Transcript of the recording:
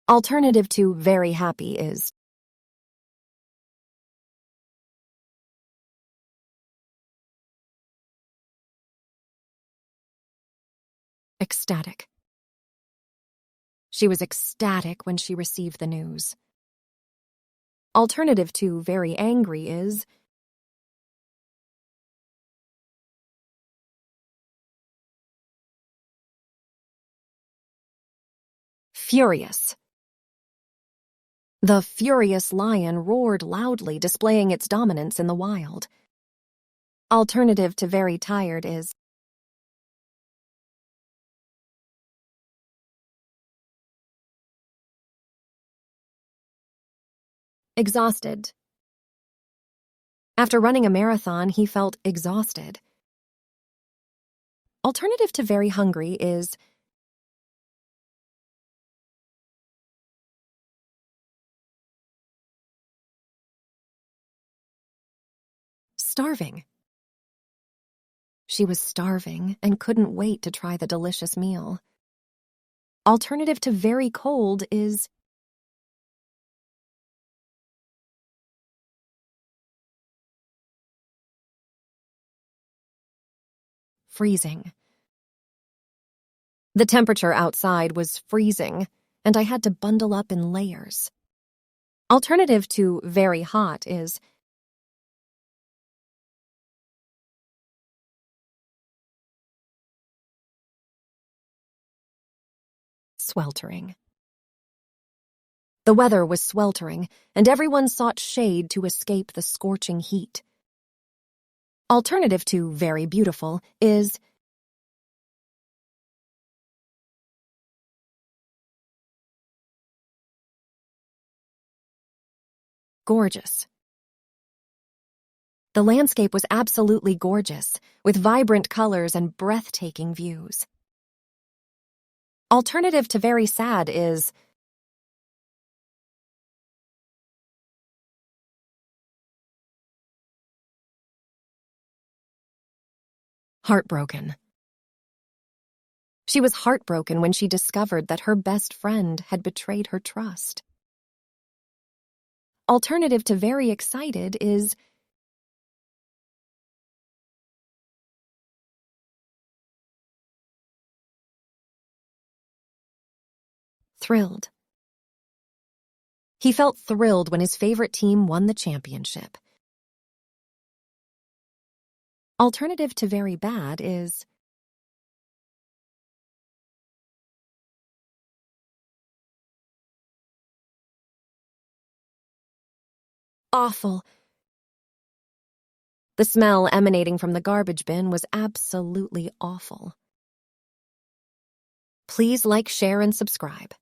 Alternative to very happy is ecstatic. She was ecstatic when she received the news. Alternative to very angry is furious. The furious lion roared loudly, displaying its dominance in the wild. Alternative to very tired is exhausted. After running a marathon, he felt exhausted. Alternative to very hungry is starving. She was starving and couldn't wait to try the delicious meal. Alternative to very cold is freezing. The temperature outside was freezing, and I had to bundle up in layers. Alternative to very hot is sweltering. The weather was sweltering, and everyone sought shade to escape the scorching heat. Alternative to very beautiful is gorgeous. The landscape was absolutely gorgeous, with vibrant colors and breathtaking views. Alternative to very sad is heartbroken. She was heartbroken when she discovered that her best friend had betrayed her trust. Alternative to very excited is thrilled. He felt thrilled when his favorite team won the championship. Alternative to very bad is awful. The smell emanating from the garbage bin was absolutely awful. Please like, share, and subscribe.